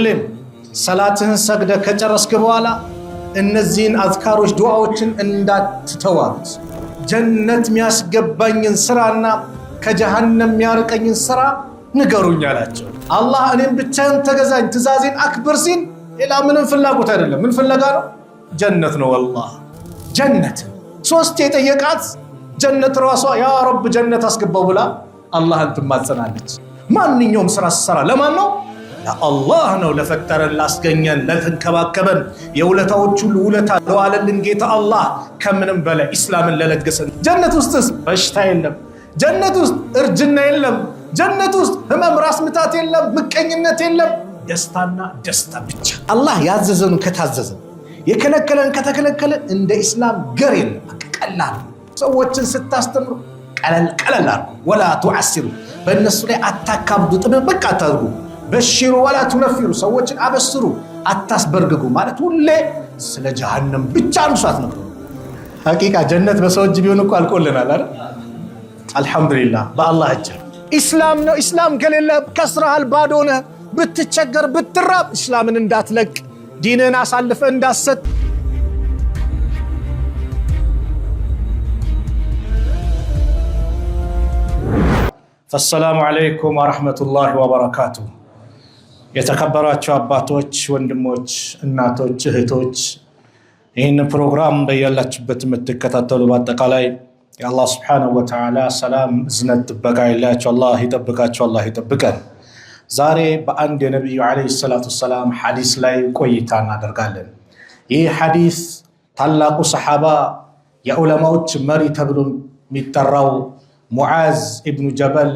ሁሌም ሰላትህን ሰግደ ከጨረስክ በኋላ እነዚህን አዝካሮች ዱዓዎችን እንዳትተዋት። ጀነት የሚያስገባኝን ስራና ከጀሃነም የሚያርቀኝን ስራ ንገሩኝ አላቸው። አላህ እኔም ብቻህን ተገዛኝ ትእዛዜን አክብር ሲል ሌላ ምንም ፍላጎት አይደለም። ምን ፍለጋ ነው? ጀነት ነው። ወላሂ ጀነት ሶስት የጠየቃት ጀነት ራሷ ያ ረብ ጀነት አስገባው ብላ አላህን ትማጸናለች። ማንኛውም ስራ ሰራ ለማን ነው? ለአላህ ነው። ለፈጠረን፣ ላስገኘን፣ ለተንከባከበን የውለታዎቹ ውለታ ለዋለልን ጌታ አላህ ከምንም በላይ ኢስላምን ለለገሰን። ጀነት ውስጥስ በሽታ የለም። ጀነት ውስጥ እርጅና የለም። ጀነት ውስጥ ህመም፣ ራስ ምታት የለም። ምቀኝነት የለም። ደስታና ደስታ ብቻ። አላህ ያዘዘን ከታዘዘን፣ የከለከለን ከተከለከለ እንደ ኢስላም ገር የለም። ቀላል ሰዎችን ስታስተምሩ ቀለል ወላ ቱዓሲሩ፣ በእነሱ ላይ አታካብዱ፣ ጥብቅ አታድርጉ። በሽሩ ወላ ትነፊሩ፣ ሰዎችን አበስሩ አታስበርግጉ። ማለት ሁሌ ስለ ጀሃነም ብቻ አንሷት ነው። ሐቂቃ ጀነት በሰው እጅ ቢሆን እኮ አልቆልናል አይደል? አልহামዱሊላህ በአላህ እጅ ኢስላም ነው። ኢስላም ከሌለ ከስራሃል፣ ባዶ ነህ። ብትቸገር ብትራብ ኢስላምን እንዳትለቅ፣ ዲንን አሳልፈ እንዳትሰጥ። ፈሰላሙ አለይኩም ወራህመቱላሂ ወበረካቱሁ። የተከበራችሁ አባቶች፣ ወንድሞች፣ እናቶች፣ እህቶች ይህን ፕሮግራም በያላችሁበት የምትከታተሉ በአጠቃላይ የአላህ ስብሓነሁ ወተዓላ ሰላም፣ እዝነት፣ ጥበቃ ይላችሁ። አላህ ይጠብቃችሁ፣ አላህ ይጠብቀን። ዛሬ በአንድ የነቢዩ ዓለይሂ ሰላቱ ወሰላም ሐዲስ ላይ ቆይታ እናደርጋለን። ይህ ሐዲስ ታላቁ ሰሓባ የዑለማዎች መሪ ተብሎ የሚጠራው ሙዓዝ ኢብኑ ጀበል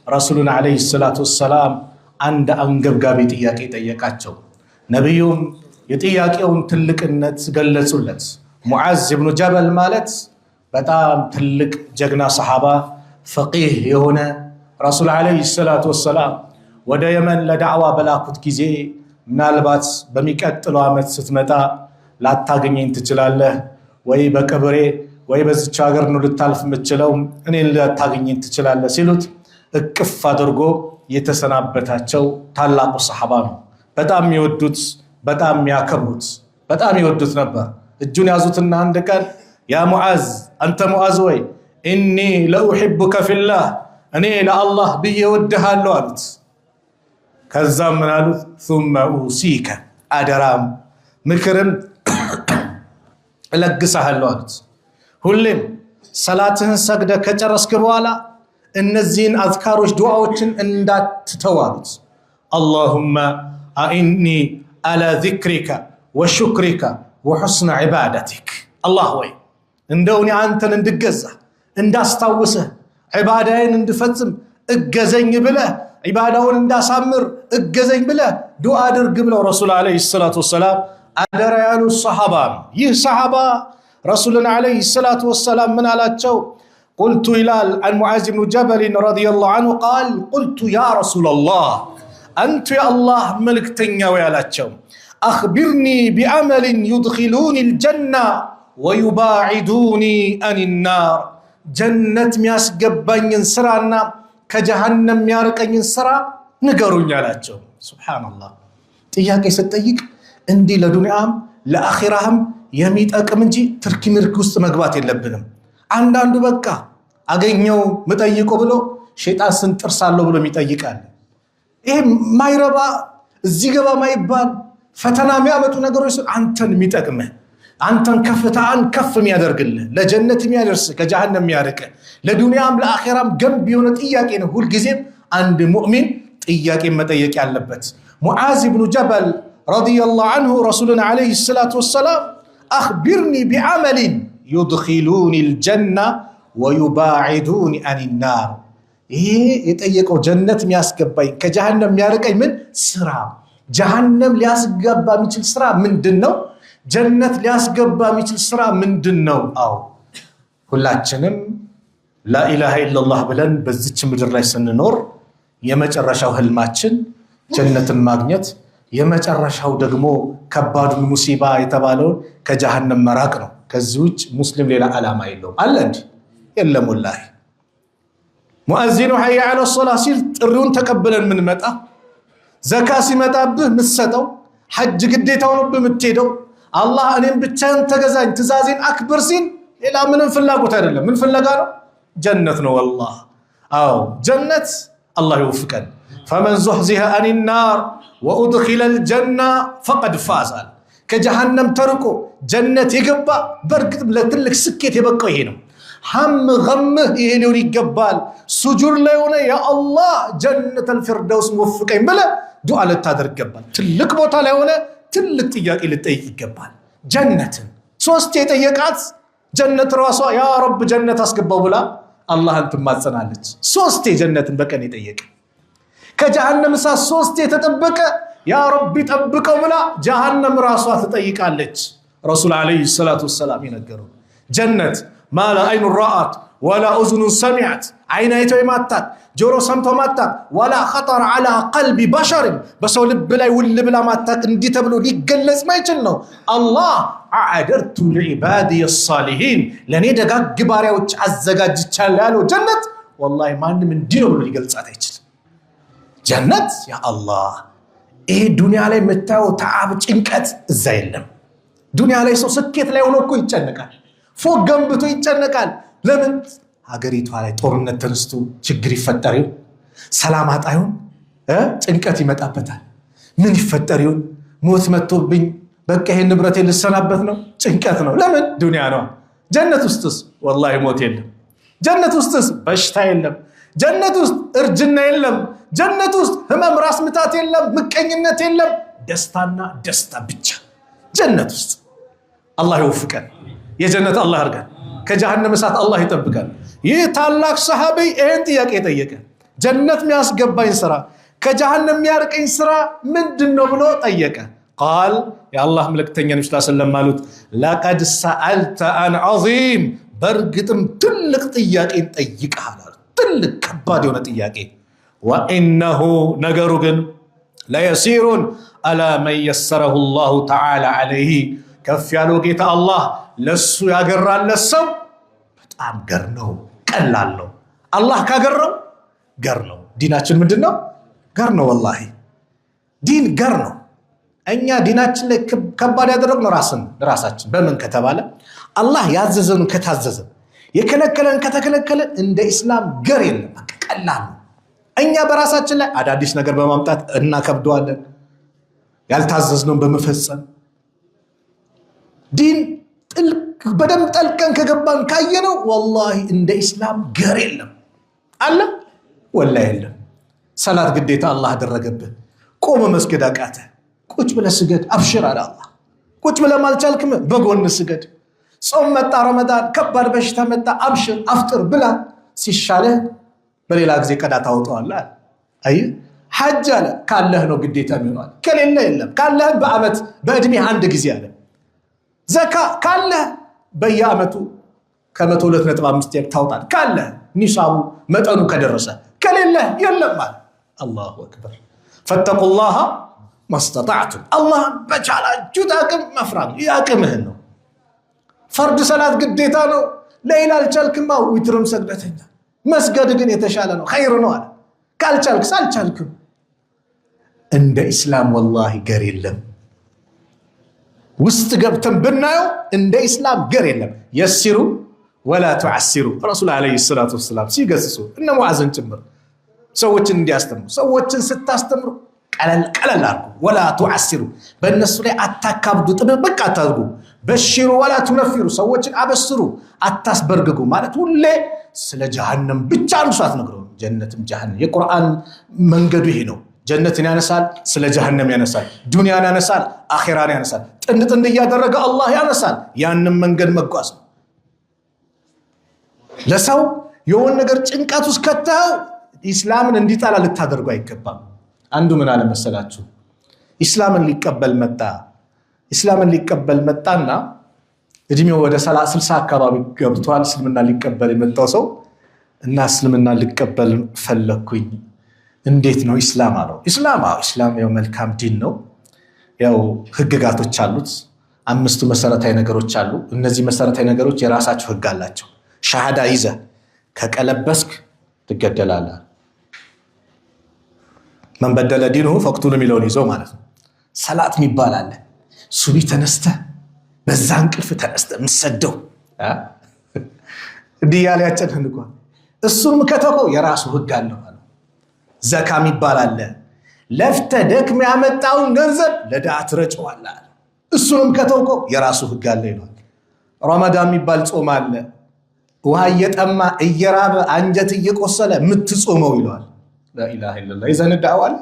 ረሱሉን ዓለይሂ ሰላቱ ወሰላም አንድ አንገብጋቢ ጥያቄ ጠየቃቸው። ነቢዩም የጥያቄውን ትልቅነት ገለጹለት። ሙዓዝ ኢብኑ ጀበል ማለት በጣም ትልቅ ጀግና ሰሓባ፣ ፈቂህ የሆነ ረሱል ዓለይሂ ሰላቱ ወሰላም ወደ የመን ለዳዕዋ በላኩት ጊዜ ምናልባት በሚቀጥለው ዓመት ስትመጣ ላታገኘኝ ትችላለህ፣ ወይ በቅብሬ ወይ በዚች ሀገር ነው ልታልፍ የምትችለው፣ እኔን ላታገኘኝ ትችላለህ ሲሉት እቅፍ አድርጎ የተሰናበታቸው ታላቁ ሰሓባ ነው። በጣም የሚወዱት፣ በጣም የሚያከብሩት፣ በጣም ይወዱት ነበር። እጁን ያዙትና አንድ ቀን ያ ሙዓዝ፣ አንተ ሙዓዝ ወይ ኢኒ ለኡሒቡከ ፊላህ፣ እኔ ለአላህ ብዬ ወድሃለሁ አሉት። ከዛም ምን አሉት? ثم أوصيك፣ አደራም ምክርም እለግስሃለሁ አሉት። ሁሌም ሰላትህን ሰግደ ከጨረስክ በኋላ እነዚህን አዝካሮች ዱዓዎችን እንዳትተው አሉት። አላሁመ አኢኒ አላ ዚክሪከ ወሹክሪከ ወሑስነ ዒባደቲክ። አላህ ወይ እንደው እኔ አንተን እንድገዛ እንዳስታውስህ ዒባዳዬን እንድፈጽም እገዘኝ ብለህ ዒባዳውን እንዳሳምር እገዘኝ ብለህ ዱዓ አድርግ ብለው ረሱል ዓለይሂ ሰላቱ ወሰላም አደራ ያሉት ሰሓባ ነው። ይህ ሰሓባ ረሱልን ዓለይሂ ሰላቱ ወሰላም ምን አላቸው? ቁልቱ ይላል አን ሙዓዝ ብኑ ጀበልን ረዲየላሁ አንሁ ቃል ቁልቱ ያ ረሱለላህ፣ አንቱ የአላህ መልክተኛው ያላቸው አኽቢርኒ ቢዐመልን ዩድኺሉኒ ልጀና ወዩባዒዱኒ አን ናር፣ ጀነት የሚያስገባኝን ስራና ከጀሃነም የሚያርቀኝን ስራ ንገሩኝ አላቸው። ሱብሓነላህ። ጥያቄ ስትጠይቅ እንዲህ ለዱንያም ለአኺራህም የሚጠቅም እንጂ ትርኪ ምርክ ውስጥ መግባት የለብንም። አንዳንዱ በቃ አገኘው ምጠይቆ ብሎ ሸይጣን ስንጥርሳለሁ ብሎ የሚጠይቃል። ይሄ ማይረባ እዚህ ገባ ማይባል ፈተና የሚያመጡ ነገሮች አንተን የሚጠቅምህ፣ አንተን ከፍታን ከፍ የሚያደርግልህ፣ ለጀነት የሚያደርስ ከጀሃነም የሚያርቅ፣ ለዱንያም ለአኺራም ገንቢ የሆነ ጥያቄ ነው። ሁልጊዜም አንድ ሙእሚን ጥያቄ መጠየቅ ያለበት። ሙዓዝ ብኑ ጀበል ረዲየላሁ አንሁ ረሱሉን ዓለይሂ ሰላቱ ወሰላም አኽቢርኒ ቢዐመሊን ዩድኺሉኒ ልጀና ወዩባዒዱኒ አን ናር፣ ይሄ የጠየቀው ጀነት የሚያስገባኝ ከጀሃነም የሚያርቀኝ ምን ስራ፣ ጀሃነም ሊያስገባ የሚችል ስራ ምንድን ነው? ጀነት ሊያስገባ የሚችል ስራ ምንድን ነው? አዎ ሁላችንም ላኢላሃ ኢለላህ ብለን በዚች ምድር ላይ ስንኖር የመጨረሻው ህልማችን ጀነትን ማግኘት፣ የመጨረሻው ደግሞ ከባዱን ሙሲባ የተባለውን ከጀሃነም መራቅ ነው። ከዚህ ውጭ ሙስሊም ሌላ ዓላማ የለውም። አለ እንዲ የለም። ወላሂ ሙአዚኑ ሐየ ዐለ ሶላህ ሲል ጥሪውን ተቀብለን ምንመጣ፣ ዘካ ሲመጣብህ ምትሰጠው፣ ሐጅ ግዴታው ነው በምትሄደው፣ አላህ እኔም ብቻን ተገዛኝ ትእዛዜን አክብር ሲል ሌላ ምንም ፍላጎት አይደለም። ምን ፍለጋ ነው? ጀነት ነው። والله አዎ ጀነት አላህ ይወፍቀን። فمن زحزح عن النار وادخل الجنه فقد فاز። ከጀሃነም ተርቆ ጀነት የገባ በርግጥ ለትልቅ ስኬት የበቃው ይሄ ነው። ሐም ገምህ ይሄ ሊሆን ይገባል። ሱጁድ ላይ ሆነ ያ አላህ ጀነተል ፊርደውስ ወፍቀኝ ብለህ ዱዓ ልታደርግ ይገባል። ትልቅ ቦታ ላይ ሆነ ትልቅ ጥያቄ ልጠይቅ ይገባል። ጀነትን ሶስት የጠየቃት ጀነት ራሷ ያ ረብ ጀነት አስገባው ብላ አላህን ትማጸናለች። ሶስት ጀነትን በቀን የጠየቀ ከጀሃነም እሳት ሶስት የተጠበቀ ያ ረብ ጠብቀው ብላ ጀሃነም ራሷ ትጠይቃለች። ረሱል አለይሂ ሰላቱ ወሰላም ይነገሩ ጀነት ማላ አይኑ ረአት ወላ እዝኑ ሰሚዐት አይን አይቶ የማታቅ ጆሮ ሰምቶ ማታቅ ወላ ኸጠረ ዐላ ቀልቢ በሸር በሰው ልብ ላይ ውል ብላ ማታቅ እንዲህ ተብሎ ሊገለጽ ማይችል ነው። አላህ አዕደርቱ ለዒባዲየ ሷሊሒን ለኔ ደጋግ ባሪያዎች አዘጋጅቻለሁ ያለው ጀነት ወላሂ ማንም እንዲህ ነው ብሎ ሊገልጻት አይችልም። ጀነት ያ አላህ ይሄ ዱንያ ላይ የምታየው ተዓብ ጭንቀት እዛ የለም። ዱንያ ላይ ሰው ስኬት ላይ ሆኖ እኮ ይጨነቃል፣ ፎቅ ገንብቶ ይጨነቃል። ለምን? ሀገሪቷ ላይ ጦርነት ተነስቶ ችግር ይፈጠር ይሆን? ሰላም አጣ ይሆን? ጭንቀት ይመጣበታል። ምን ይፈጠር ይሆን? ሞት መጥቶብኝ በቃ ይሄን ንብረቴ ልሰናበት ነው? ጭንቀት ነው። ለምን? ዱንያ ነው። ጀነት ውስጥስ ወላሂ ሞት የለም። ጀነት ውስጥስ በሽታ የለም። ጀነት ውስጥ እርጅና የለም። ጀነት ውስጥ ህመም፣ ራስ ምታት የለም፣ ምቀኝነት የለም። ደስታና ደስታ ብቻ ጀነት ውስጥ። አላህ ይወፍቀን። የጀነት አላህ አድርገን። ከጀሃነም እሳት አላህ ይጠብቀን። ይህ ታላቅ ሰሃቢ ይህን ጥያቄ ጠየቀ። ጀነት የሚያስገባኝ ስራ ከጀሃነም የሚያርቀኝ ስራ ምንድነው ብሎ ጠየቀ። ቃል የአላህ መልእክተኛ ነብዩ ሰለላሁ ዐለይሂ ወሰለም አሉት ለቀድ ሰአልተ አን ዐዚም በርግጥም ትልቅ ጥያቄን ጠይቀሃል። ትልቅ ከባድ የሆነ ጥያቄ። ወኢነሁ ነገሩ ግን ለየሲሩን አላ መን የሰረሁ ላሁ ተዓላ ዐለይሂ ከፍ ያለው ጌታ አላህ ለሱ ያገራለት ሰው በጣም ገር ነው፣ ቀላል ነው። አላህ ካገረው ገር ነው። ዲናችን ምንድነው? ገር ነው። ወላሂ ዲን ገር ነው። እኛ ዲናችን ላይ ከባድ ያደረግነው ራሳችን። በምን ከተባለ አላህ ያዘዘን ከታዘዘ የከለከለን ከተከለከለን እንደ ኢስላም ገር የለም። ቀላል ነው። እኛ በራሳችን ላይ አዳዲስ ነገር በማምጣት እናከብደዋለን፣ ያልታዘዝነውን በመፈጸም ዲን በደንብ ጠልቀን ከገባን ካየነው ወላሂ እንደ ኢስላም ገር የለም። አለ ወላሂ የለም። ሰላት ግዴታ አላህ አደረገብህ። ቆመ መስገድ አቃተ፣ ቁጭ ብለህ ስገድ፣ አብሽር አለ አላህ። ቁጭ ብለህ ማልቻልክም በጎን ስገድ። ጾም መጣ፣ ረመዳን ከባድ በሽታ መጣ፣ አብሽር አፍጥር ብላ። ሲሻለህ በሌላ ጊዜ ቀዳ ታወጣዋለህ። አይ ሐጅ አለ ካለህ ነው ግዴታ የሚሆነው፣ ከሌለ የለም። ካለህ በአመት በእድሜ አንድ ጊዜ አለ። ዘካ ካለህ በየአመቱ ከ102.5 ታውጣለህ ካለህ ኒሳቡ መጠኑ ከደረሰ፣ ከሌለህ የለም ማለት። አላሁ አክበር። ፈተቁላህ ማስተጣዕቱም አላህን በቻላችሁት አቅም መፍራት ያቅምህን ነው። ፈርድ ሰላት ግዴታ ነው። ሌላ አልቻልክማ ዊትርም ሰግደተኛ መስገድ ግን የተሻለ ነው፣ ኸይር ነው አለ። ካልቻልክስ አልቻልክም። እንደ ኢስላም ወላሂ ገር የለም። ውስጥ ገብተን ብናየው እንደ ኢስላም ገር የለም። የሲሩ ወላ ተዓሲሩ ረሱል አለይሂ ሰላቱ ወሰላም ሲገስጹ እነ ሙዓዝን ጭምር ሰዎችን እንዲያስተምሩ፣ ሰዎችን ስታስተምሩ ቀለል አድርጉ። ወላ ተዓሲሩ በእነሱ ላይ አታካብዱ፣ ጥብቅ አታድርጉ። በሽሩ ወላ ትነፊሩ ሰዎችን አበስሩ፣ አታስበርግጉ። ማለት ሁሌ ስለ ጀሃነም ብቻ አንሷት ነግረው። ጀነትም ጀሃነም የቁርአን መንገዱ ይሄ ነው። ጀነትን ያነሳል፣ ስለ ጀሃነም ያነሳል፣ ዱንያን ያነሳል፣ አኺራን ያነሳል። ጥንድ ጥንድ እያደረገ አላህ ያነሳል። ያንን መንገድ መጓዝ ነው። ለሰው የሆነ ነገር ጭንቀት ውስጥ ከተው ኢስላምን እንዲጣላ ልታደርጉ አይገባም። አንዱ ምን አለ መሰላችሁ? ኢስላምን ሊቀበል መጣና እድሜው ወደ 60 አካባቢ ገብቷል። እስልምና ሊቀበል የመጣው ሰው እና እስልምና ሊቀበል ፈለኩኝ። እንዴት ነው ኢስላም አለው። ኢስላም ያው መልካም ዲን ነው። ያው ህግጋቶች አሉት። 5 መሰረታዊ ነገሮች አሉ። እነዚህ መሰረታዊ ነገሮች የራሳቸው ህግ አላቸው። ሻሃዳ ይዘህ ከቀለበስክ ትገደላለህ። መን በደለ ዲንሁ ፈቅቱሉ የሚለውን ይዞ ማለት ነው። ሰላት የሚባል አለ። ሱቢ ተነስተ በዛ እንቅልፍ ተነስተ የምትሰደው እንዲህ ያለ ያጨናንቋል። እሱም ከተውከው የራሱ ህግ አለው። ዘካ የሚባል አለ። ለፍተ ደክመ ያመጣውን ገንዘብ ለድሃ ትረጨዋለህ። እሱንም ከተውከው የራሱ ህግ አለ ይላል። ረመዳን የሚባል ጾም አለ። ውሃ እየጠማ እየራበ አንጀት እየቆሰለ የምትጾመው ይለዋል። ላኢላሃ ኢለላህ ይዘንዳዋል።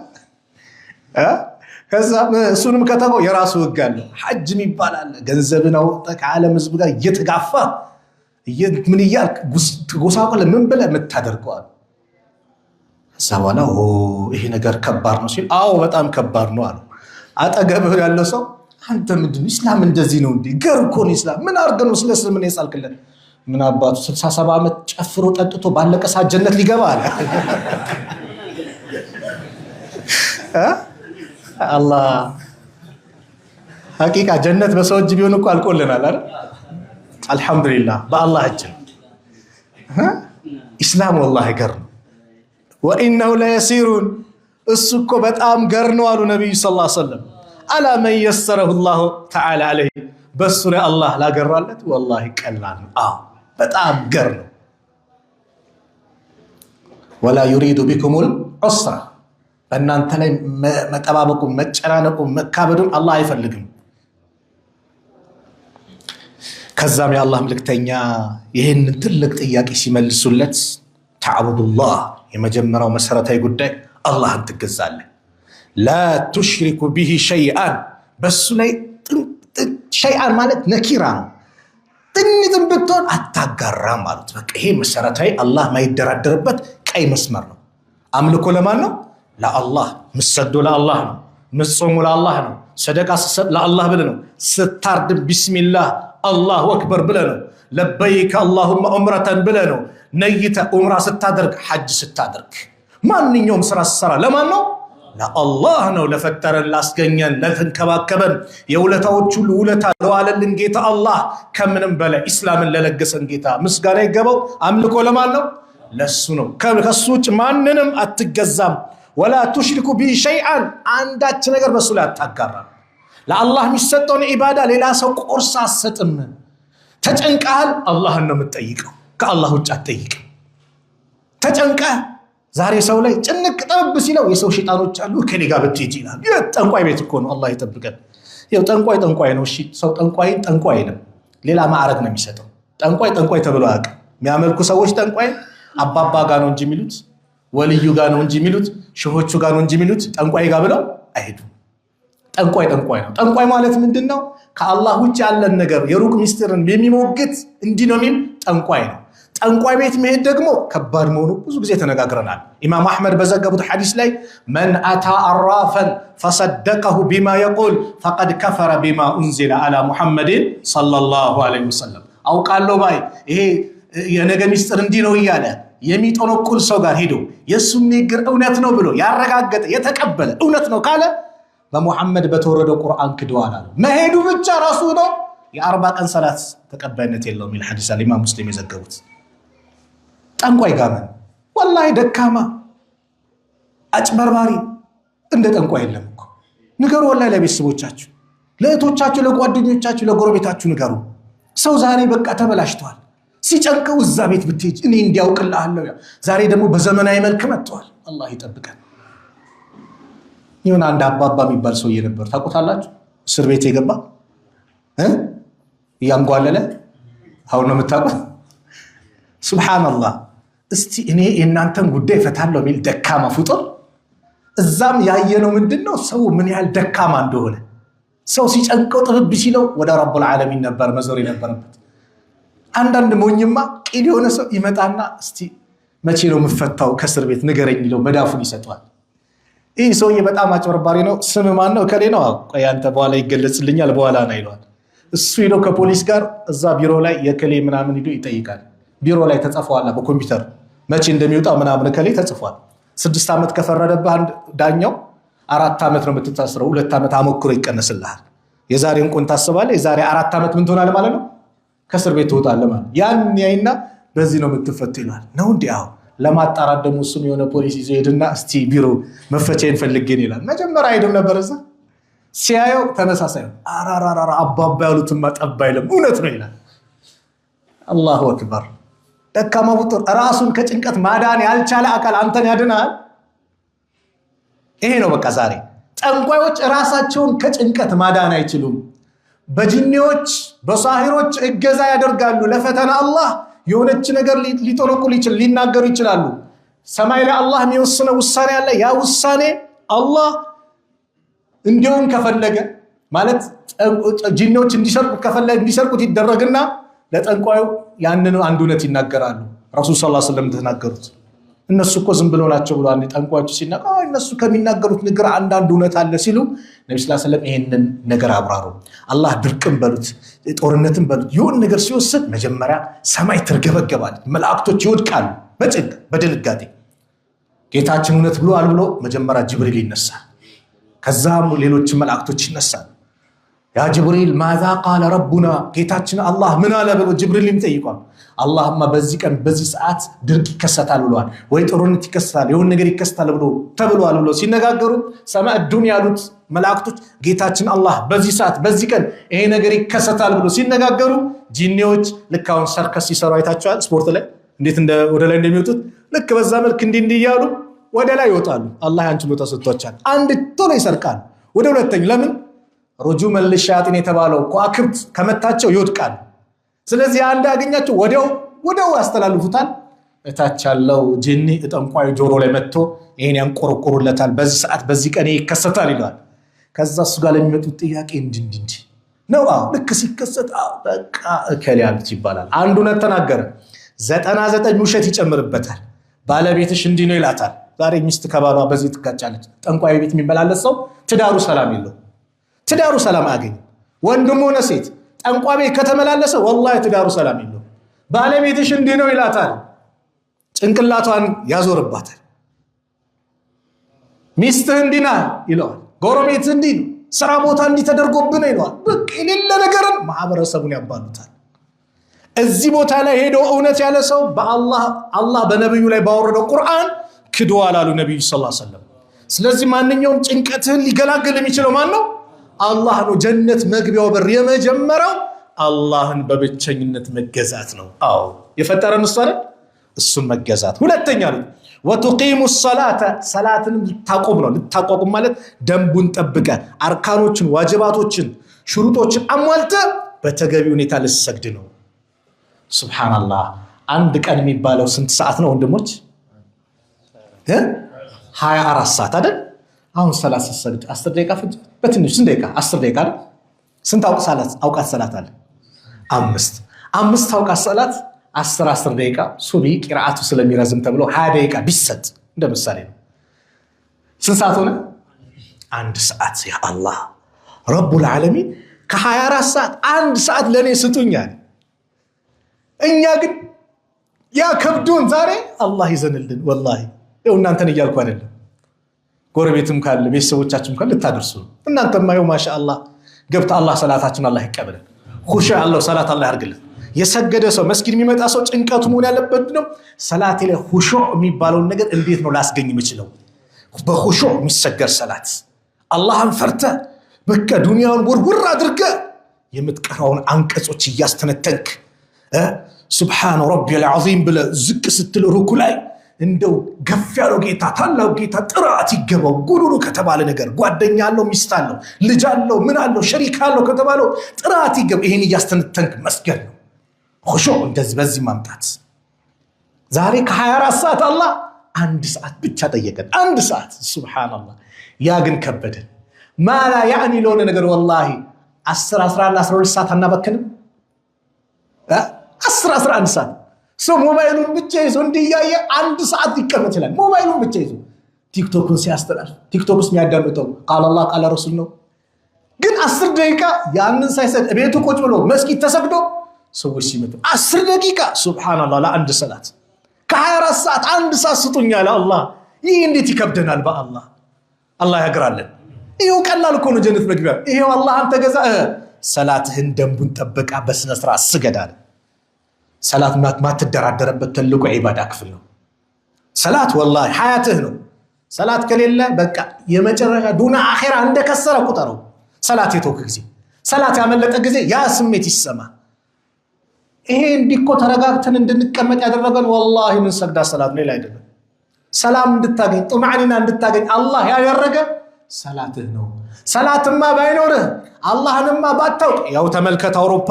ከዛ እሱንም ከተውከው የራሱ ህግ አለ። ሐጅ የሚባል አለ። ገንዘብን አውጥተህ ከዓለም ህዝብ ጋር እየተጋፋ ምን እያልክ ጎሳቆለ ምን ብለህ የምታደርገዋል። ከዛ በኋላ ይሄ ነገር ከባድ ነው ሲል አዎ በጣም ከባድ ነው አሉ። አጠገብህ ያለው ሰው አንተ ምንድን ኢስላም እንደዚህ ነው እንዴ? ገር እኮ ነው ኢስላም። ምን አድርገህ ነው ስለ እስልምና የሳልክለት? ምን አባቱ 67 ዓመት ጨፍሮ ጠጥቶ ባለቀ ሰዓት ጀነት ሊገባ አለ። አላህ ሐቂቃ ጀነት በሰው እጅ ቢሆን እኮ አልቆልናል አይደል? አልሐምዱሊላህ በአላህ እጅ ነው። ኢስላም ወላሂ ገር ነው። ወኢነሁ ለየሲሩን እሱ እኮ በጣም ገር ነው አሉ ነቢዩ ሰለላሁ ዐለይሂ ወሰለም። አላ መን የሰረሁ ላሁ ተዓላ ዐለይህ በሱ ላይ አላህ ላገራለት ወላሂ ቀላል ነው። አዎ በጣም ገር ነው። ወላ ዩሪዱ ቢኩሙል ዑስራ በእናንተ ላይ መጠባበቁን መጨናነቁን መካበዱን አላህ አይፈልግም። ከዛም የአላህ መልእክተኛ ይህንን ትልቅ ጥያቄ ሲመልሱለት ተዕቡዱላህ የመጀመሪያው መሰረታዊ ጉዳይ አላህን ትገዛለህ። ላ ቱሽሪኩ ቢሂ ሸይአን በሱ ላይ ሸይአን ማለት ነኪራ ነው። ጥንትም ብትሆን አታጋራም ማለት በቃ ይሄ መሰረታዊ አላህ ማይደራደርበት ቀይ መስመር ነው። አምልኮ ለማን ነው? ለአላህ። ምሰዶ ለአላህ ነው። ምጾሙ ለአላህ ነው። ሰደቃ ስትሰጥ ለአላህ ብለህ ነው። ስታርድ ቢስሚላህ አላሁ አክበር ብለህ ነው። ለበይከ አላሁመ ዑምረተን ብለህ ነው። ነይተ ዑምራ ስታደርግ ሐጅ ስታደርግ ማንኛውም ስራ ስትሰራ ለማን ነው? ለአላህ ነው። ለፈጠረን ላስገኘን ለተንከባከበን የውለታዎች ሁሉ ውለታ ለዋለልን ጌታ አላህ ከምንም በላይ ኢስላምን ለለገሰን ጌታ ምስጋና ይገባው። አምልኮ ለማን ነው? ለሱ ነው። ከሱ ውጭ ማንንም አትገዛም። ወላ ቱሽሪኩ ቢሂ ሸይአን አንዳች ነገር በሱ ላይ አታጋራም። ለአላህ የሚሰጠውን ኢባዳ ሌላ ሰው ቆርሳ አትሰጥም። ተጨንቀሃል፣ አላህን ነው የምትጠይቀው፣ ከአላህ ውጭ አትጠይቅም። ተጨንቀህ ዛሬ ሰው ላይ ጭንቅ ጠብ ሲለው የሰው ሸይጣኖች አሉ ከኔ ጋር ብትሄጂ ይላል። ጠንቋይ ቤት እኮ ነው። አላህ ይጠብቀን። ይኸው ጠንቋይ ነው። እሺ ሰው ጠንቋይ አይልም፣ ሌላ ማዕረግ ነው የሚሰጠው። ጠንቋይ ተብሎ አያውቅም። የሚያመልኩ ሰዎች ጠንቋይ አባባ ጋር ነው እንጂ የሚሉት፣ ወልዩ ጋር ነው እንጂ የሚሉት፣ ሸሆቹ ጋር ነው እንጂ የሚሉት፣ ጠንቋይ ጋር ብለው አይሄዱም። ጠንቋይ ነው። ጠንቋይ ማለት ምንድን ነው? ከአላህ ውጭ ያለን ነገር የሩቅ ሚስጥርን የሚሞግት እንዲህ ነው የሚል ጠንቋይ ነው። ጠንቋይ ቤት መሄድ ደግሞ ከባድ መሆኑ ብዙ ጊዜ ተነጋግረናል። ኢማም አሕመድ በዘገቡት ሐዲስ ላይ መን አታ አራፈን ፈሰደቀሁ ቢማ የቁል ፈቀድ ከፈረ ቢማ ኡንዚለ አላ ሙሐመድን ሰለላሁ ዐለይሂ ወሰለም። አውቃለሁ ባይ ይሄ የነገ ሚስጥር እንዲህ ነው እያለ የሚጠነቁል ሰው ጋር ሄዶ የእሱ ንግግር እውነት ነው ብሎ ያረጋገጠ የተቀበለ እውነት ነው ካለ በሙሐመድ በተወረደው ቁርአን ክደዋል አሉ። መሄዱ ብቻ ራሱ ነው የ40 ቀን ሰላት ተቀባይነት የለውም የሚል ሐዲስ አለ ኢማም ሙስሊም የዘገቡት። ጠንቋይ ጋር ምን ወላሂ ደካማ አጭበርባሪ እንደ ጠንቋይ የለም እኮ። ንገሩ ወላሂ ለቤተሰቦቻችሁ፣ ለእህቶቻችሁ፣ ለጓደኞቻችሁ፣ ለጎረቤታችሁ ንገሩ። ሰው ዛሬ በቃ ተበላሽተዋል። ሲጨንቀው እዛ ቤት ብትሄጅ እኔ እንዲያውቅልሃለሁ። ዛሬ ደግሞ በዘመናዊ መልክ መጥተዋል። አላህ ይጠብቀን። ይሁን አንድ አባባ የሚባል ሰውዬ ነበር፣ ታውቁታላችሁ? እስር ቤት የገባ እያንጓለለ አሁን ነው የምታውቁት። ሱብሃንአላህ። እስቲ እኔ የእናንተን ጉዳይ ፈታለሁ የሚል ደካማ ፍጡር እዛም ያየነው ምንድነው? ሰው ምን ያህል ደካማ እንደሆነ። ሰው ሲጨንቀው ጥብብ ሲለው ወደ ረቡል ዓለሚን ነበር መዞር የነበረበት። አንዳንድ ሞኝማ ቂል የሆነ ሰው ይመጣና እስቲ መቼ ነው የምፈታው ከእስር ቤት ንገረኝ ይለው መዳፉን ይሰጠዋል። ይህ ሰውዬ በጣም አጭበርባሪ ነው። ስም ማን ነው? ከሌ ነው። ቆይ አንተ በኋላ ይገለጽልኛል በኋላ ነው ይለዋል። እሱ ሄዶ ከፖሊስ ጋር እዛ ቢሮ ላይ የከሌ ምናምን ሄዶ ይጠይቃል። ቢሮ ላይ ተጽፏል በኮምፒውተር መቼ እንደሚወጣ ምናምን ከሌ ተጽፏል። 6 ዓመት ከፈረደብህ አንድ ዳኛው 4 ዓመት ነው የምትታስረው፣ 2 ዓመት አሞክሮ ይቀነስልሃል። የዛሬን ቆን ታስባለህ። የዛሬ 4 ዓመት ምን ትሆናለህ ማለት ነው? ከእስር ቤት ትወጣለህ ማለት ያን ያይና በዚህ ነው የምትፈቱ ይላል። ነው እንዴ? አዎ ለማጣራት ደግሞ እሱም የሆነ ፖሊስ ይዞ ሄድና እስቲ ቢሮ መፈቻዬን ፈልጌን ይላል። መጀመሪያ አይደለም ነበር እዛ ሲያየው ተመሳሳይ ነው። አራራራ አባባ ያሉትማ ጠባ አይልም እውነት ነው ይላል። አላሁ አክበር። ደካማ ፍጡር ራሱን ከጭንቀት ማዳን ያልቻለ አካል አንተን ያድናል። ይሄ ነው በቃ ዛሬ ጠንቋዮች ራሳቸውን ከጭንቀት ማዳን አይችሉም። በጅኒዎች በሳሂሮች እገዛ ያደርጋሉ ለፈተና። አላህ የሆነች ነገር ሊጠለቁል ይችላል፣ ሊናገሩ ይችላሉ። ሰማይ ላይ አላህ የሚወስነው ውሳኔ አለ። ያ ውሳኔ አላህ እንዲሁም ከፈለገ ማለት ጂኒዎች እንዲሰርቁት ይደረግና ለጠንቋዩ ያንን አንድ እውነት ይናገራሉ። ረሱል ሰለላሁ ዐለይሂ ወሰለም ተናገሩት። እነሱ እኮ ዝም ብለው ናቸው ብሎ አንድ ጠንቋዮቹ ሲናገሩ እነሱ ከሚናገሩት ነገር አንዳንድ እውነት አለ ሲሉ ነብዩ ሰለላሁ ዐለይሂ ወሰለም ይሄንን ነገር አብራሩ። አላህ ድርቅም በሉት ጦርነትም በሉት የሆነ ነገር ሲወስድ መጀመሪያ ሰማይ ትርገበገባለች፣ መላእክቶች ይወድቃሉ በጭንቅ በድንጋጤ። ጌታችን እውነት ብሏል ብሎ መጀመሪያ ጅብሪል ይነሳል። ከዛም ሌሎች መላእክቶች ይነሳሉ። ያ ጅብሪል ማዛ ቃለ ረቡና ጌታችን አላህ ምን አለ ብሎ ጅብሪልም ጠይቋል። አላህማ በዚህ ቀን በዚህ ሰዓት ድርቅ ይከሰታል ብሏል፣ ወይ ጦርነት ይከሰታል፣ የሆነ ነገር ይከሰታል ብሎ ተብሏል ብሎ ሲነጋገሩ ሰማዕ ዱንያ ያሉት መላእክቶች ጌታችን አላህ በዚህ ሰዓት በዚህ ቀን ይሄ ነገር ይከሰታል ብሎ ሲነጋገሩ ጂኒዎች ልክ አሁን ሰርከስ ሲሰሩ አይታችኋል። ስፖርት ላይ እንዴት ወደ ላይ እንደሚወጡት ልክ በዛ መልክ እንዲህ እያሉ ወደ ላይ ይወጣሉ። አላህ ያን ችሎታ ሰጥቷቸዋል። አንድ ቶሎ ይሰርቃል ወደ ሁለተኛ። ለምን ሩጁመን ሊሻያጢን የተባለው ከዋክብት ከመታቸው ይወድቃል። ስለዚህ አንድ ያገኛቸው ወዲያው ያስተላልፉታል። እታች ያለው ጂኒ ጠንቋዩ ጆሮ ላይ መጥቶ ይሄን ያንቆረቆሩለታል። በዚህ ሰዓት በዚህ ቀን ይከሰታል ይላል። ከዛ እሱ ጋር ለሚመጡት ጥያቄ እንዲህ ነው። ልክ ሲከሰት በቃ እከሌ ያሉት ይባላል። አንዱ እውነት ተናገረ፣ 99 ውሸት ይጨምርበታል። ባለቤትሽ እንዲህ ነው ይላታል። ዛሬ ሚስት ከባሏ በዚህ ትጋጫለች። ጠንቋይ ቤት የሚመላለስ ሰው ትዳሩ ሰላም የለው፣ ትዳሩ ሰላም አያገኝም። ወንድም ሆነ ሴት ጠንቋይ ቤት ከተመላለሰ ወላሂ ትዳሩ ሰላም የለው። ባለቤትሽ እንዲህ ነው ይላታል፣ ጭንቅላቷን ያዞርባታል። ሚስትህ እንዲህ ናት ይለዋል፣ ጎረቤት እንዲህ ነው፣ ስራ ቦታ እንዲህ ተደርጎብን ይለዋል። በቃ የሌለ ነገርን ማህበረሰቡን ያባሉታል። እዚህ ቦታ ላይ ሄዶ እውነት ያለ ሰው አላህ በነብዩ ላይ ባወረደው ቁርአን ክዷል አሉ ነብዩ ሰለላሁ ዐለይሂ ወሰለም። ስለዚህ ማንኛውም ጭንቀትህን ሊገላገል የሚችለው ማን ነው? አላህ ነው። ጀነት መግቢያው በር የመጀመሪያው አላህን በብቸኝነት መገዛት ነው። አዎ የፈጠረን እሱ አይደል? እሱን መገዛት። ሁለተኛ ነው ወቱቂሙ ሰላተ ሰላትንም ልታቆም ነው። ልታቋቁም ማለት ደንቡን ጠብቀ አርካኖችን፣ ዋጅባቶችን፣ ሽሩጦችን አሟልተ በተገቢ ሁኔታ ልሰግድ ነው። ሱብሃንአላህ። አንድ ቀን የሚባለው ስንት ሰዓት ነው ወንድሞች? 24 ሰዓት አይደል? አሁን ሰላት ሲሰግድ 10 ደቂቃ ፍጅ በትንሽ ስንት ደቂቃ? 10 ደቂቃ አይደል? ስንት አውቃት ሰላት አለ? 5 አውቃት ሰላት 10 ደቂቃ ሱቢ ቂራአቱ ስለሚረዝም ተብሎ 20 ደቂቃ ቢሰጥ እንደ ምሳሌ ነው። ስንት ሰዓት ሆነ? 1 ሰዓት። ያ አላህ ረቡል ዓለሚን ከ24 ሰዓት 1 ሰዓት ለኔ ስጡኛል። እኛ ግን ያ ከብዶን ዛሬ አላህ ይዘንልን። ወላሂ ይኸው እናንተን እያልኩ አይደለም፣ ጎረቤትም ካለ ቤተሰቦቻችሁም ካለ ልታደርሱ ነው። እናንተማ ይኸው ማሻአላህ ገብታ አላህ ሰላታችን አላህ ይቀበለን። ሁሹ ያለው ሰላት አላህ ያርግልን። የሰገደ ሰው መስጊድ የሚመጣ ሰው ጭንቀቱ መሆን ያለበት ነው። ሰላቴ ላይ ሁሹ የሚባለውን ነገር እንዴት ነው ላስገኝ የምችለው? በሁሹ የሚሰገድ ሰላት አላህን ፈርተ በቃ ዱንያውን ውርውር አድርገ የምትቀራውን አንቀጾች እያስተነተንክ ሱብሃነ ረቢል ዐዚም ብለ ዝቅ ስትል ሩኩ ላይ እንደው ገፍ ያለው ጌታ ታላው ጌታ ጥራት ይገባው ጉሩሩ ከተባለ ነገር ጓደኛ አለው፣ ሚስት አለው፣ ልጅ አለው፣ ምን አለው፣ ሸሪክ አለው ከተባለው ጥራት ይገባው። ይሄን እያስተነተንክ መስገድ ነው ሁሹ። እንደዚህ በዚህ ማምጣት ዛሬ ከ24 ሰዓት አላህ 1 ሰዓት ብቻ ጠየቀን። 1 ሰዓት ሱብሃንአላህ። ያ ግን ከበደን። ማላ ያኒ ለሆነ ነገር ወላሂ 10 11 12 ሰዓት አናበክንም። 10 11 ሰዓት ሰው ሞባይሉን ብቻ ይዞ እንዲያየ 1 ሰዓት ይቀመጥ ይችላል። ሞባይሉን ብቻ ይዞ ቲክቶክን ሲያስተላልፍ ቲክቶክስ የሚያዳምጠው ቃል አላህ ቃል ረሱል ነው። ግን 10 ደቂቃ ያንን ሳይሰድ ቤቱ ቁጭ ብሎ መስጊድ ተሰግዶ ሰዎች ሲመጡ 10 ደቂቃ ሱብሃንአላህ ለአንድ ሰላት ከ24 ሰዓት 1 ሰዓት ስጡኝ አለ አላህ። ይህ እንዴት ይከብደናል? በአላህ አላህ ያግራለን። ይሄው ቀላል እኮ ነው ጀነት መግቢያ። ይሄው አላህን ተገዛ፣ ሰላትህን ደንቡን ጠብቃ በስነ ስርዓት ስገድ አለ። ሰላት ማትደራደረበት ትልቁ ዒባዳ ክፍል ነው። ሰላት ወላሂ ሐያትህ ነው። ሰላት ከሌለ በቃ የመጨረሻ ዱና አኺራ እንደከሰረ ቁጠረው። ሰላት የተወክ ጊዜ ሰላት ያመለጠ ጊዜ ያ ስሜት ይሰማ። ይሄ እንዲኮ ተረጋግተን እንድንቀመጥ ያደረገን ወላሂ ምን ሰግዳ ሰላት ሌላ አይደለም። ሰላም እንድታገኝ ጡማዕኒና እንድታገኝ አላህ ያደረገ ሰላትህ ነው። ሰላትማ ባይኖርህ አላህንማ ባታውቅ ያው ተመልከት አውሮፓ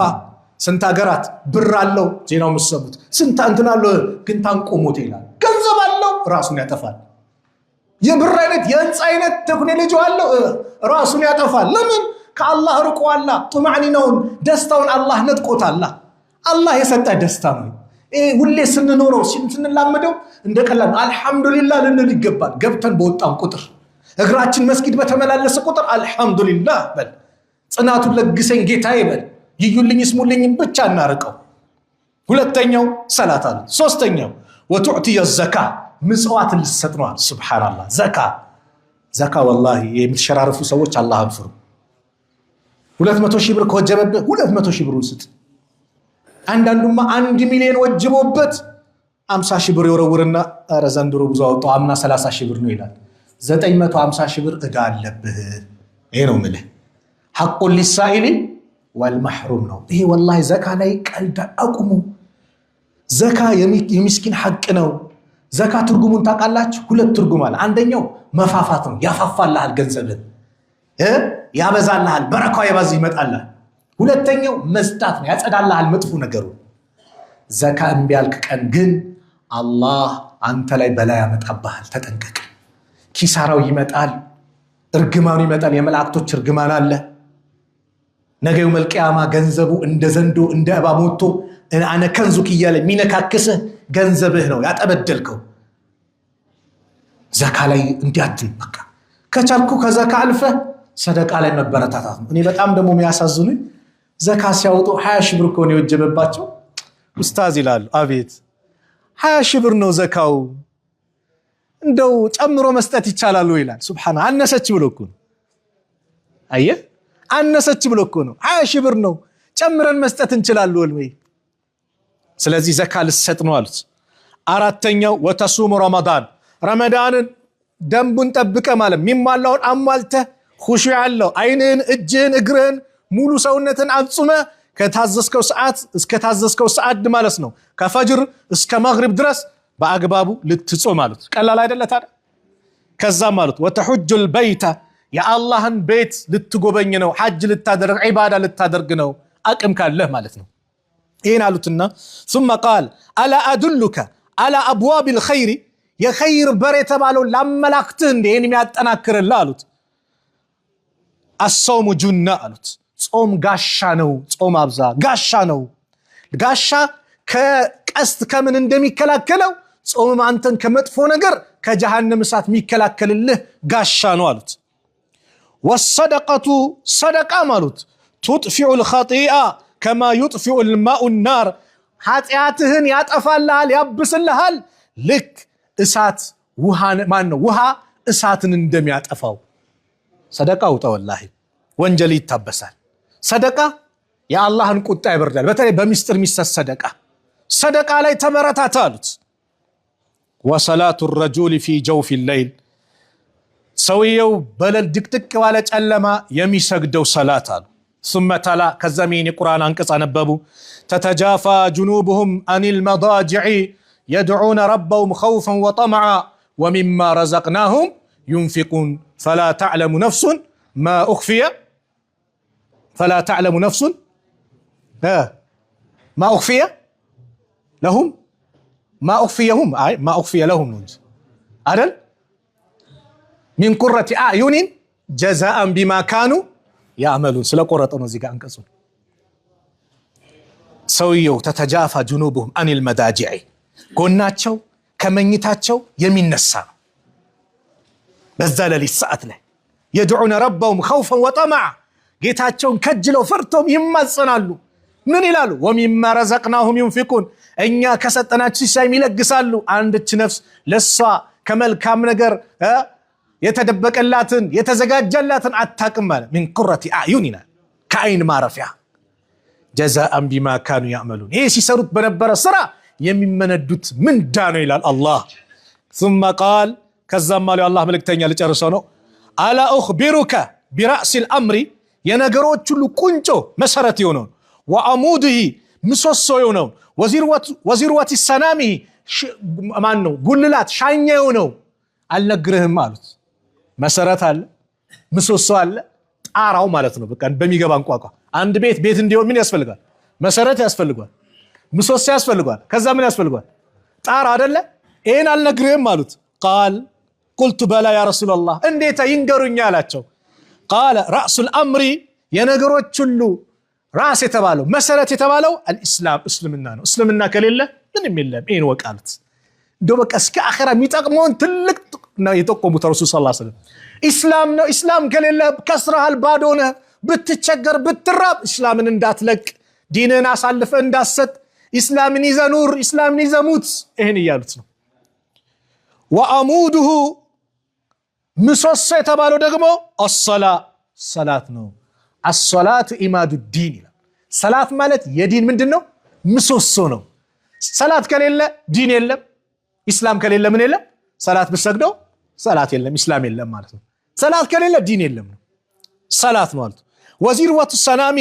ስንት ሀገራት ብር አለው ዜናው መስሙት ስንት እንትን አለው ግን ታንቆሞት ይላል። ገንዘብ አለው ራሱን ያጠፋል። የብር አይነት የህንፃ አይነት ቴክኖሎጂ አለው ራሱን ያጠፋል። ለምን? ከአላህ ርቆአላ። ጡማዕኒናውን ደስታውን አላህ ነጥቆታል። አላህ የሰጠ ደስታ ነው። ሁሌ ስንኖረው ስንላመደው እንደቀላል አልহামዱሊላህ ልንል ይገባል። ገብተን በወጣን ቁጥር እግራችን መስጊድ በተመላለሰ ቁጥር አልহামዱሊላህ በል። ጽናቱን ለግሰኝ ጌታዬ በል። ይዩልኝ ስሙልኝ ብቻ እናርቀው። ሁለተኛው ሰላት አለ። ሶስተኛው ወቱዕቲ የዘካ ምጽዋት ልሰጥ ነው። ሱብሃንአላህ ዘካ ወላሂ የምትሸራርፉ ሰዎች አላህን ፍሩ። 200 ሺህ ብር ከወጀበብህ 200 ሺህ ብሩን ስጥ። አንዳንዱማ 1 ሚሊዮን ወጅቦበት 50 ሺህ ብር ይወረውርና ኧረ ዘንድሮ ብዙ አወጣው አምና 30 ሺህ ብር ነው ይላል። 950 ሺህ ብር እዳ አለብህ። ይሄ ነው ምልህ ሐቁ ሊሳኢሊ ወልመሕሩም ነው። ይሄ ወላሂ ዘካ ላይ ቀልድ አቁሙ። ዘካ የሚስኪን ሐቅ ነው። ዘካ ትርጉሙን ታውቃላችሁ? 2 ትርጉም አለ። አንደኛው መፋፋት ነው። ያፋፋልሃል፣ ገንዘብን ያበዛልሃል፣ በረካው የባዝ ይመጣልሃል። ሁለተኛው መስጣት ነው። ያጸዳልሃል መጥፎ ነገሩ። ዘካ እምቢ ያልክ ቀን ግን አላህ አንተ ላይ በላ ያመጣብሃል። ተጠንቀቅ። ኪሳራው ይመጣል፣ እርግማኑ ይመጣል። የመላእክቶች እርግማን አለ። ነገ የውመል ቂያማ ገንዘቡ እንደ ዘንዶ እንደ እባብ ሞቶ አነ ከንዙክ እያለ የሚነካክስህ ገንዘብህ ነው ያጠበደልከው። ዘካ ላይ እንዲያድን በቃ ከቻልኩ ከዘካ አልፈህ ሰደቃ ላይ መበረታታት ነው። እኔ በጣም ደግሞ የሚያሳዝኑኝ ዘካ ሲያወጡ 20 ሺህ ብር ከሆነ የወጀበባቸው ኡስታዝ ይላሉ። አቤት 20 ሺህ ብር ነው ዘካው፣ እንደው ጨምሮ መስጠት ይቻላል ይላል። ሱብሃንአላህ አነሰች ብሎ እኮ ነው። አየህ አነሰች ብሎ እኮ ነው። 20 ሺህ ብር ነው ጨምረን መስጠት እንችላለን ወይ? ስለዚህ ዘካ ልሰጥ ነው አሉት። አራተኛው ወተሱሙ ረመዳንን ደንቡን ጠብቀ ማለት ሚማላውን አሟልተ ኹሹዕ ያለው አይንህን እጅህን እግርህን ሙሉ ሰውነትን አጽመ ከታዘዝከው ሰዓት እስከ ታዘዝከው ሰዓት ማለት ነው ከፈጅር እስከ መግሪብ ድረስ በአግባቡ ልትጾም ማለት ቀላል አይደለ ታዲያ? ከዛ ማለት ወተሑጁል በይተ የአላህን ቤት ልትጎበኝ ነው፣ ሐጅ ልታደርግ ዒባዳ ልታደርግ ነው አቅም ካለህ ማለት ነው። ይሄን አሉትና ثم قال الا ادلك على ابواب الخير የኸይር በር የተባለው ላመላክትህ እንደ ይሄን የሚያጠናክርልህ አሉት። الصوم جنة አሉት። ጾም ጋሻ ነው። ጾም አብዛ ጋሻ ነው። ጋሻ ከቀስት ከምን እንደሚከላከለው ጾም አንተን ከመጥፎ ነገር ከጀሃነም እሳት የሚከላከልልህ ጋሻ ነው አሉት። والصدقة صدقة ማለት تطفئ الخطيئة كما يطفئ الماء النار ኃጢአትህን ያጠፋልሃል ያብስልሃል ልክ እሳት ውሃ እሳትን እንደሚያጠፋው ሰደቃ ውጣ ወላሂ ወንጀል ይታበሳል። ሰደቃ የአላህን ቁጣ ይበርዳል። በተለይ በሚስጥር የሚሰጥ ሰደቃ ላይ ተበረታታ አሉት። وصلاة الرجل في جوف الليل ሰውየው በለል ድቅድቅ ባለ ጨለማ የሚሰግደው ሰላት አሉ። ثم تلا ከዘሚን ቁርአን አንቀጽ አነበቡ تتجافى جنوبهم عن المضاجع يدعون ربهم خوفا وطمعا ومما رزقناهم ينفقون فلا تعلم نفس ما أخفي ما أخفي لهم ما أخفي لهم عدل من قرة أعين جزاء بما كانوا يعملون سلا قرة نزيق أنكسون سويو تتجافى جنوبهم عن المضاجع ጎናቸው ከመኝታቸው የሚነሳ በዛ ለሊት ሰዓት ላይ يدعون ربهم خوفا وطمعا ጌታቸውን ከጅለው ፈርተው ይማጸናሉ። ምን ይላሉ? ومما رزقناهم ينفقون እኛ ከሰጠናቸው ሲሳይ ይለግሳሉ። አንድች ነፍስ ለሷ ከመልካም ነገር የተደበቀላትን የተዘጋጀላትን አታቅም ማለት من قرة أعين ከአይን ማረፊያ جزاء بما كانوا يعملون ይሄ ሲሰሩት በነበረ ስራ የሚመነዱት ምንዳ ነው ይላል አላህ። ثم قال ከዛም አለ አላህ መልእክተኛ ልጨርሰው ነው አላ أخبرك برأس الأمر የነገሮች ሁሉ ቁንጮ መሰረት የሆነው ወአሙድሂ ምሰሶ የሆነው ወዚርወት ሰናሚ ማን ነው ጉልላት ሻኛ የሆነው አልነግርህም አሉት መሰረት አለ ምሰሶ አለ ጣራው ማለት ነው በቃ በሚገባን ቋንቋ አንድ ቤት እንዲሆን ምን ያስፈልጋል መሰረት ያስፈልጋል ምሰሶ ያስፈልጋል ከዛ ምን ያስፈልጋል ጣራ አይደለ ይሄን አልነግርህም አሉት قال قلت بلى يا رسول الله እንዴት ይንገሩኛ አላቸው قال رأس الأمر የነገሮች ሁሉ ራስ የተባለው መሰረት የተባለው الاسلام እስልምና ነው እስልምና ከሌለ ምንም የለም ይሄን ወቃሉት በቃ እስከ አኺራ የሚጠቅመውን ትልቅ ነው የጠቆሙት ረሱል ሰለላሁ ዐለይሂ ወሰለም እስላም ነው እስላም ከሌለ ከስራሃል ባዶነ ብትቸገር ብትራብ እስላምን እንዳትለቅ ዲንን አሳልፈ እንዳሰጥ እስላምን ይዘኑር እስላምን ይዘሙት ይሄን ይያሉት ነው ወአሙዱሁ ምሰሶ የተባለው ደግሞ ሰላት ነው الصلاه ኢማዱ ዲን ይላል ሰላት ማለት የዲን ምንድነው ምሰሶ ነው ሰላት ከሌለ ዲን የለም እስላም ከሌለ ምን የለም ሰላት ብትሰግደው ሰላት የለም እስላም የለም ማለት ነው ሰላት ከሌለ ዲን የለም ሰላት ነው ማለት ወዚርወቱ ሰናሚ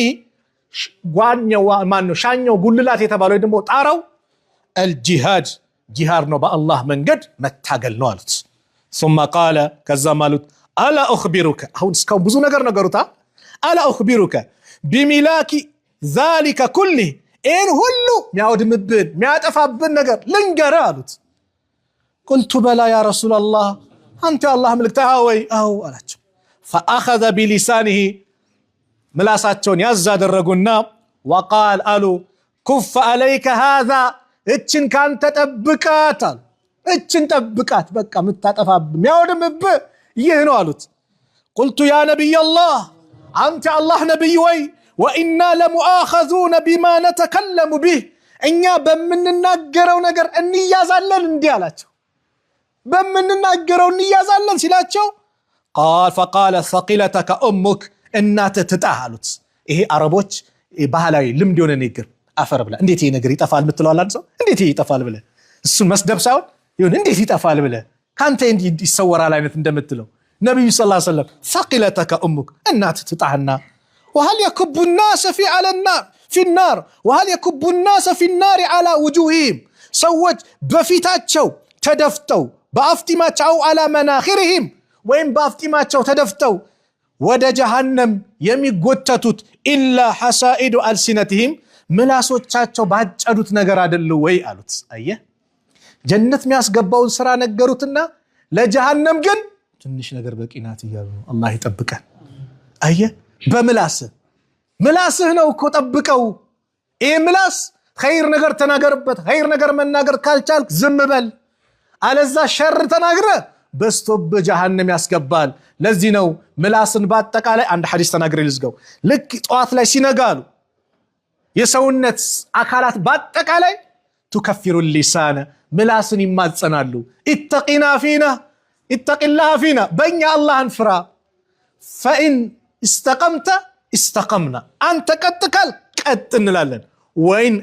ጓኛው ማነው ሻኛው ጉልላት የተባለው ደግሞ ጣራው الجهاد ጂሃድ ነው በአላህ መንገድ መታገል ነው አሉት ثم قال ከዛ ማለት አላ اخبرك አሁን እስካው ብዙ ነገር ነገሩታ አላ اخبرك بملاك ذلك كله ان ሁሉ ሚያወድምብን ሚያጠፋብን ነገር ልንገር አሉት قلت بلى يا رسول الله انت الله ملكتها ወይ አው አላቸው فاخذ بلسانه ምላሳቸውን ያዝ አደረጉና وقال አሉ كف عليك هذا እችን ካንተ ጠብቃት አሉ እችን ጠብቃት በቃ መታጠፋብ ሚያወድምብ ይህ ነው አሉት قلت يا نبي الله انت الله نبي ወይ وإنا لمؤاخذون بما نتكلم به እኛ በመንናገረው ነገር እንያዛለን እንዲህ አላቸው በመንናገረው እንያዛለን ሲላቸው قال فقال ثقلتك امك እናተ ተጣሃሉት ይሄ አረቦች ባህላዊ ልምድ የሆነ ነገር አፈር ብለ እንዴት ይሄ ነገር ይጠፋል ምትለዋል አንተ ሰው እንዴት ይሄ ይጠፋል ብለ እሱ መስደብ ሳይሆን ይሁን እንዴት ይጠፋል ብለ ካንተ እንዴት ይሰወራል አይነት እንደምትለው ነብዩ ሰለላሁ ዐለይሂ ወሰለም ثقلتك امك እናተ ተጣህና وهل يكب الناس في النار وهل يكب الناس في النار على وجوههم ሰዎች በፊታቸው ተደፍተው በአፍጢማቸው على مناخرهم ወይም በአፍጢማቸው ተደፍተው ወደ ጀሃነም የሚጎተቱት ኢላ ሐሳኢዱ አልሲነቲሂም ምላሶቻቸው ባጨዱት ነገር አይደል ወይ አሉት አየ ጀነት የሚያስገባውን ስራ ነገሩትና ለጀሃነም ግን ትንሽ ነገር በቂናት ይያሉ አላህ ይጠብቀን አየ በምላስህ ነው እኮ ጠብቀው ይሄ ምላስ ኸይር ነገር ተናገርበት ኸይር ነገር መናገር ካልቻልክ ዝም በል አለዛ ሸር ተናግረ በስቶብ ጀሃነም ያስገባል ለዚህ ነው ምላስን በአጠቃላይ አንድ ሐዲስ ተናግሬ ልዝጋው ልክ ጧት ላይ ሲነጋሉ የሰውነት አካላት በአጠቃላይ تكفر اللسان ምላስን ይማጸናሉ اتقنا فينا በእኛ አላህን ፍራ فإن استقمت استقمنا አንተ ቀጥካል ቀጥ እንላለን ወይን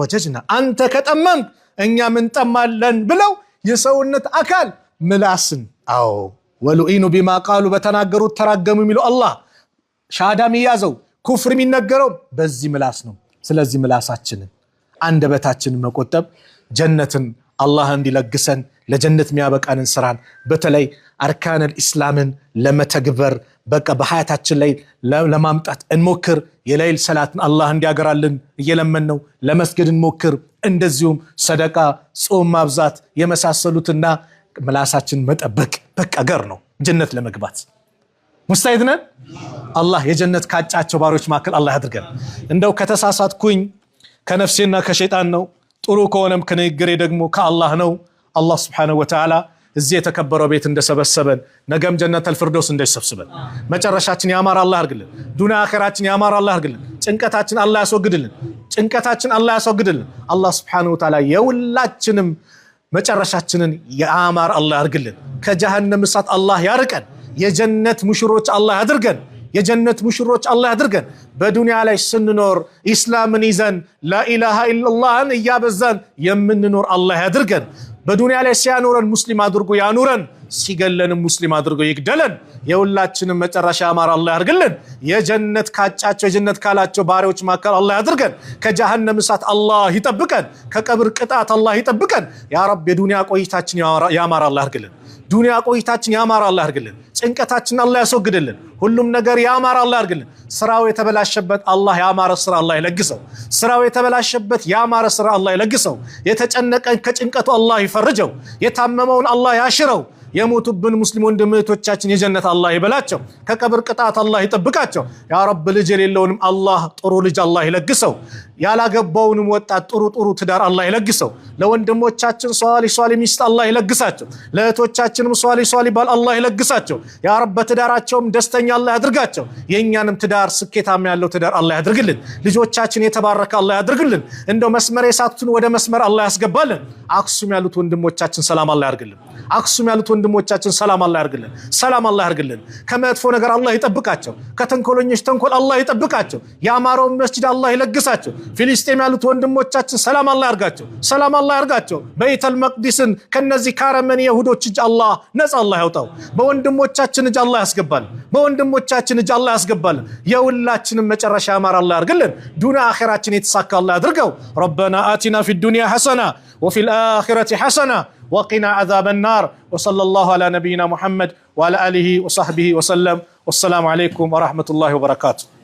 ወጀጅና አንተ ከጠመም እኛ ምን ጠማለን ብለው የሰውነት አካል ምላስን አው ወሉኢኑ بما قالوا በተናገሩት ተራገሙ የሚለው አላህ ሻሃዳም ያዘው ኩፍር የሚነገረው በዚህ ምላስ ነው ስለዚህ ምላሳችንን አንደበታችንን መቆጠብ ጀነትን አላህ እንዲለግሰን ለጀነት የሚያበቃንን ስራን በተለይ አርካነል ኢስላምን ለመተግበር በቃ በሐያታችን ላይ ለማምጣት እንሞክር የሌሊት ሰላትን አላህ እንዲያገራልን እየለመነው ለመስገድ እንሞክር እንደዚሁም ሰደቃ ጾም ማብዛት የመሳሰሉትና ምላሳችን መጠበቅ በቃ ገር ነው ጀነት ለመግባት ሙስታሂድ ነን አላህ የጀነት ካጫቸው ባሮች ማከል አላህ ያድርገን እንደው ከተሳሳትኩኝ ከነፍሴና ከሸይጣን ነው ጥሩ ከሆነም ከነገሬ ደግሞ ከአላህ ነው አላህ Subhanahu Wa Ta'ala እዚህ የተከበረው ቤት እንደሰበሰበን ነገም ጀነተል ፊርደውስ እንደሰበሰበን መጨረሻችን ያማረ አላህ ያርግልን ዱንያ አኺራችን ያማረ አላህ ያርግልን ጭንቀታችን አላህ ያስወግድልን አላህ Subhanahu Wa Ta'ala የሁላችንም መጨረሻችንን ያማረ አላህ ያርግልን ከጀሃነም እሳት አላህ ያርቀን የጀነት ሙሽሮች አላህ ያድርገን የጀነት ሙሽሮች አላህ ያድርገን በዱንያ ላይ ስንኖር ኢስላምን ይዘን ላ ኢላሃ ኢላላህን ያበዛን የምንኖር አላህ ያድርገን በዱንያ ላይ ሲያኖረን ሙስሊም አድርጎ ያኑረን፣ ሲገለን ሙስሊም አድርጎ ይግደለን። የሁላችንም መጨረሻ ያማረ አላህ ያርግልን። የጀነት ካጫቸው የጀነት ካላቸው ባሪያዎች መካከል አላህ ያድርገን። ከጀሃነም እሳት አላህ ይጠብቀን። ከቀብር ቅጣት አላህ ይጠብቀን። ያ ረብ የዱንያ ቆይታችን ያማረ አላህ ያርግልን። ዱንያ ቆይታችን ያማረ አላህ ያርግልን። ጭንቀታችን አላህ ያስወግድልን። ሁሉም ነገር ያማረ አላህ ያርግልን። ስራው የተበላሸበት አላህ ያማረ ስራ አላህ ይለግሰው። ስራው የተበላሸበት ያማረ ስራ አላህ ይለግሰው። የተጨነቀን ከጭንቀቱ አላህ ይፈርጀው። የታመመውን አላህ ያሽረው። የሞቱብን ሙስሊም ወንድሞቻችን የጀነት አላህ ይበላቸው። ከቀብር ቅጣት አላህ ይጠብቃቸው። ያ ረብ ልጅ የሌለውንም አላህ ጥሩ ልጅ አላህ ይለግሰው። ያላገባውንም ወጣት ጥሩ ትዳር አላህ ይለግሰው። ለወንድሞቻችን ሷሊ ሚስት አላህ ይለግሳቸው። ለእህቶቻችንም ሷሊ ባል አላህ ይለግሳቸው። ያ ረብ በትዳራቸውም ደስተኛ አላህ ያድርጋቸው። የኛንም ትዳር ስኬታማ ያለው ትዳር አላህ ያድርግልን። ልጆቻችን የተባረከ አላህ ያድርግልን። እንደው መስመር የሳቱትን ወደ መስመር አላህ ያስገባልን። አክሱም ያሉት ወንድሞቻችን ሰላም አላህ ያርግልን። አክሱም ያሉት ወንድሞቻችን ሰላም አላህ ያርግልን። ሰላም አላህ ያርግልን። ከመጥፎ ነገር አላህ ይጠብቃቸው። ከተንኮለኞች ተንኮል አላህ ይጠብቃቸው። ያማረውን መስጂድ አላህ ይለግሳቸው። ፊሊስጤም ያሉት ወንድሞቻችን ሰላም አላህ ያርጋቸው። ሰላም አላህ ያርጋቸው። በይተል መቅዲስን ከነዚህ ካረመን ይሁዶች እጅ አላህ ነፃ አላህ ያውጣው። በወንድሞቻችን እጅ አላህ ያስገባል። በወንድሞቻችን እጅ አላህ ያስገባል። የሁላችንም መጨረሻ ያማረ አላህ ያርግልን። ዱንያ አኺራችን የተሳካ አላህ ያድርገው። ረበና አቲና ፊ ዱንያ ሐሰና وفي الآخرة حسنة وقنا عذاب النار وصلى الله على نبينا محمد وعلى آله وصحبه وسلم والسلام عليكم ورحمة الله وبركاته.